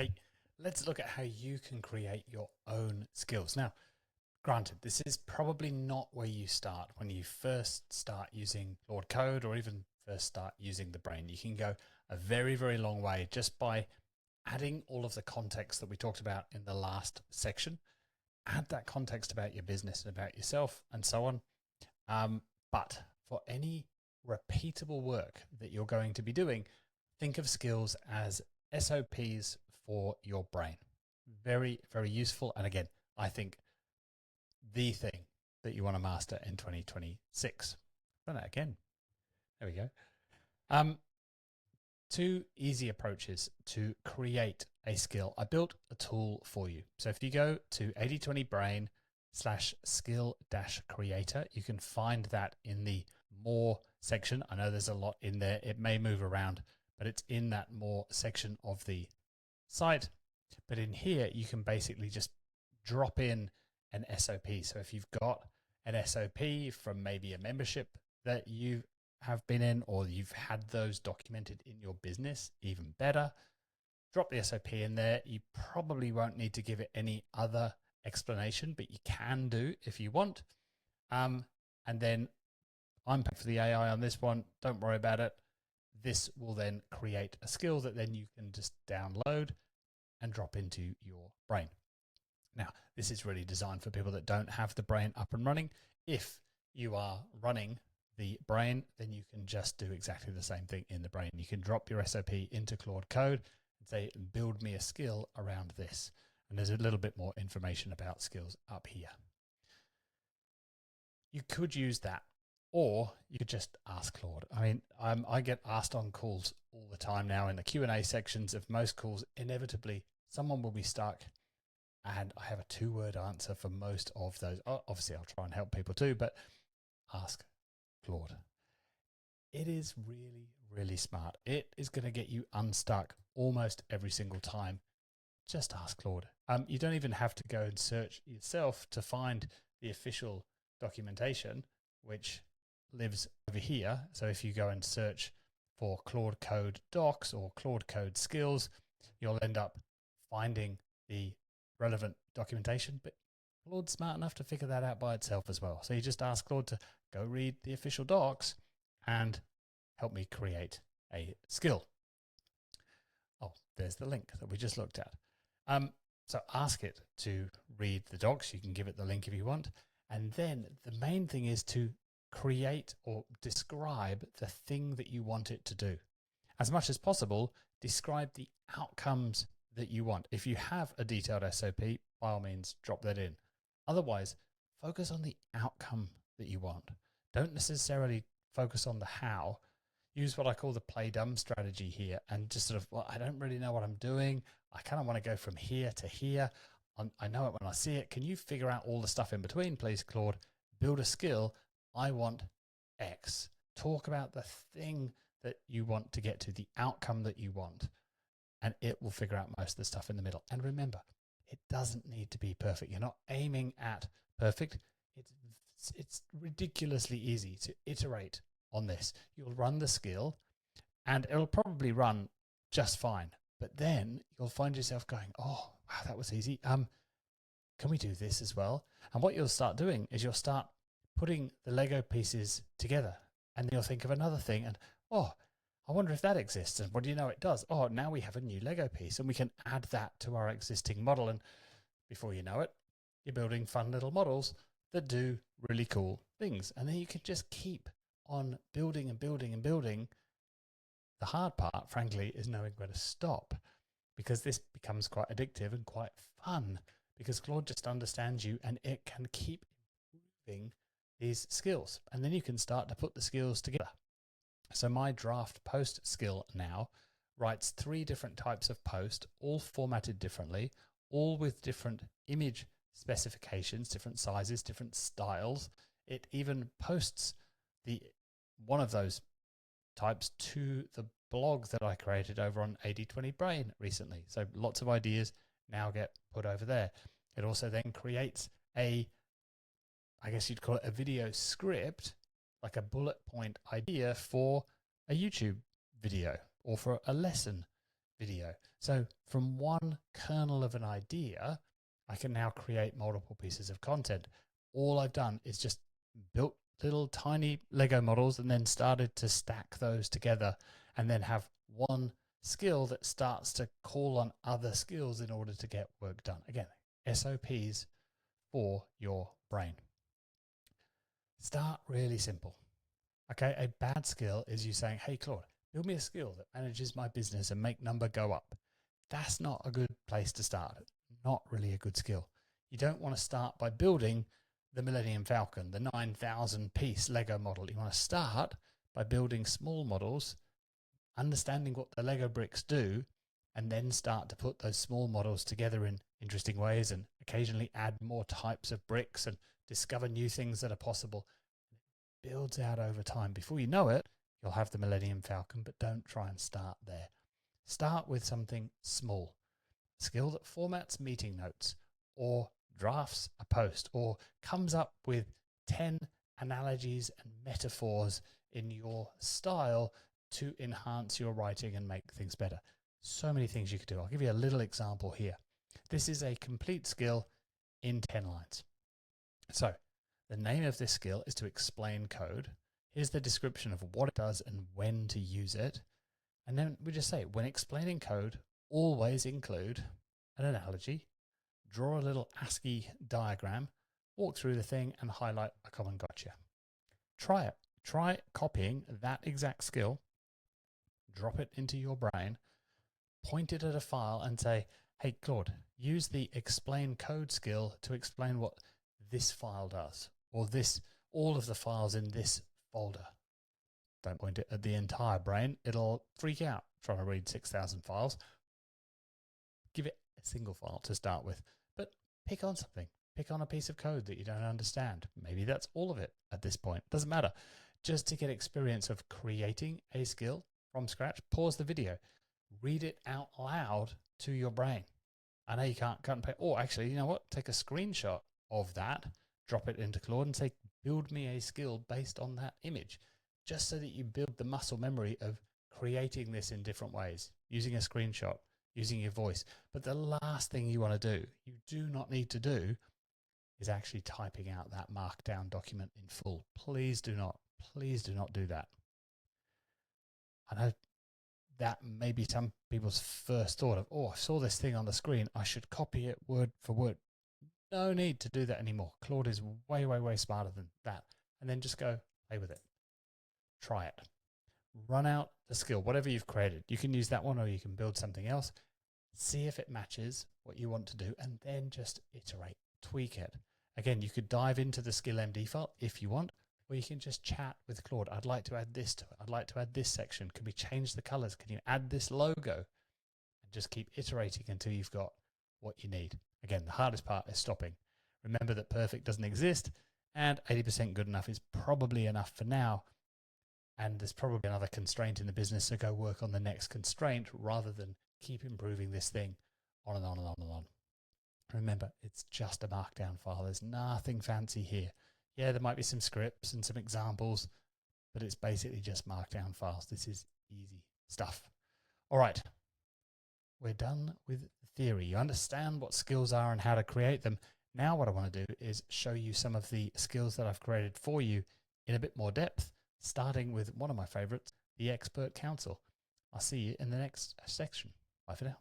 Hey, let's look at how you can create your own skills. Now, granted, this is probably not where you start when you first start using Claude Code or even first start using the brain. You can go a very, very long way just by adding all of the context that we talked about in the last section. Add that context about your business and about yourself and so on. But for any repeatable work that you're going to be doing, think of skills as SOPs for your brain. Very, very useful. And again, I think the thing that you want to master in 2026. Done that again. There we go. Two easy approaches to create a skill. I built a tool for you. So if you go to 8020brain/skill-creator, you can find that in the more section. I know there's a lot in there. It may move around, but it's in that more section of the site. But in here, you can basically just drop in an SOP. So if you've got an SOP from maybe a membership that you have been in, or you've had those documented in your business, even better, drop the SOP in there. You probably won't need to give it any other explanation, but you can do if you want. And then I'm paying for the AI on this one. Don't worry about it. This will then create a skill that then you can just download and drop into your brain. Now, this is really designed for people that don't have the brain up and running. If you are running the brain, then you can just do exactly the same thing in the brain. You can drop your SOP into Claude Code and say, build me a skill around this. And there's a little bit more information about skills up here. You could use that, or you could just ask Claude. I mean, I get asked on calls all the time now in the Q&A sections of most calls. Inevitably, someone will be stuck, and I have a 2-word answer for most of those. Obviously, I'll try and help people too, but ask Claude. It is really, really smart. It is going to get you unstuck almost every single time. Just ask Claude. You don't even have to go and search yourself to find the official documentation, which lives over here. So if you go and search for Claude Code Docs or Claude Code Skills, you'll end up finding the relevant documentation, but Claude's smart enough to figure that out by itself as well. So you just ask Claude to go read the official docs and help me create a skill. Oh, there's the link that we just looked at. So ask it to read the docs. You can give it the link if you want. And then the main thing is to create or describe the thing that you want it to do. As much as possible, describe the outcomes that you want. If you have a detailed SOP, by all means, drop that in. Otherwise, focus on the outcome that you want. Don't necessarily focus on the how. Use what I call the play dumb strategy here, and just sort of, well, I don't really know what I'm doing. I kind of want to go from here to here. I know it when I see it. Can you figure out all the stuff in between, please, Claude? Build a skill. I want X. Talk about the thing that you want to get to, the outcome that you want, and it will figure out most of the stuff in the middle. And remember, it doesn't need to be perfect. You're not aiming at perfect. It's ridiculously easy to iterate on this. You'll run the skill and it'll probably run just fine. But then you'll find yourself going, oh, wow, that was easy. Can we do this as well? And what you'll start doing is you'll start putting the Lego pieces together, and then you'll think of another thing and, oh, I wonder if that exists. And what do you know it does? Oh, now we have a new Lego piece and we can add that to our existing model. And before you know it, you're building fun little models that do really cool things. And then you can just keep on building and building and building. The hard part, frankly, is knowing where to stop, because this becomes quite addictive and quite fun, because Claude just understands you and it can keep improving these skills. And then you can start to put the skills together. So my draft post skill now writes 3 different types of post, all formatted differently, all with different image specifications, different sizes, different styles. It even posts one of those types to the blog that I created over on 8020brain recently. So lots of ideas now get put over there. It also then creates I guess you'd call it a video script, like a bullet point idea for a YouTube video or for a lesson video. So from one kernel of an idea, I can now create multiple pieces of content. All I've done is just built little tiny Lego models and then started to stack those together and then have one skill that starts to call on other skills in order to get work done. Again, SOPs for your brain. Start really simple. Okay, a bad skill is you saying, hey, Claude, build me a skill that manages my business and make number go up. That's not a good place to start. Not really a good skill. You don't want to start by building the Millennium Falcon, the 9,000 piece Lego model. You want to start by building small models, understanding what the Lego bricks do, and then start to put those small models together in interesting ways and occasionally add more types of bricks and discover new things that are possible. It builds out over time. Before you know it, you'll have the Millennium Falcon, but don't try and start there. Start with something small. A skill that formats meeting notes or drafts a post or comes up with 10 analogies and metaphors in your style to enhance your writing and make things better. So many things you could do. I'll give you a little example here. This is a complete skill in 10 lines. So the name of this skill is to explain code. Here's the description of what it does and when to use it. And then we just say, when explaining code, always include an analogy, draw a little ASCII diagram, walk through the thing and highlight a common gotcha. Try it. Try copying that exact skill, drop it into your brain, point it at a file and say, hey, Claude, use the explain code skill to explain what this file does, or all of the files in this folder. Don't point it at the entire brain. It'll freak out trying to read 6,000 files. Give it a single file to start with, but pick on something. Pick on a piece of code that you don't understand. Maybe that's all of it at this point. Doesn't matter. Just to get experience of creating a skill from scratch, pause the video. Read it out loud to your brain. I know you can't cut and paste. Or actually, you know what? Take a screenshot of that, drop it into Claude and say, build me a skill based on that image. Just so that you build the muscle memory of creating this in different ways, using a screenshot, using your voice. But the last thing you want to do, you do not need to do, is actually typing out that markdown document in full. Please do not do that. I know that may be some people's first thought of, oh, I saw this thing on the screen, I should copy it word for word. No need to do that anymore. Claude is way, way, way smarter than that. And then just go play with it. Try it. Run out the skill, whatever you've created. You can use that one or you can build something else. See if it matches what you want to do and then just iterate, tweak it. Again, you could dive into the skill MD file if you want, or you can just chat with Claude. I'd like to add this to it. I'd like to add this section. Can we change the colors? Can you add this logo? And just keep iterating until you've got what you need. Again, the hardest part is stopping. Remember that perfect doesn't exist and 80% good enough is probably enough for now. And there's probably another constraint in the business, so go work on the next constraint rather than keep improving this thing on and on and on and on. Remember, it's just a markdown file. There's nothing fancy here. Yeah, there might be some scripts and some examples, but it's basically just markdown files. This is easy stuff. All right, we're done with theory. You understand what skills are and how to create them. Now what I want to do is show you some of the skills that I've created for you in a bit more depth, starting with one of my favorites, the Expert Council. I'll see you in the next section. Bye for now.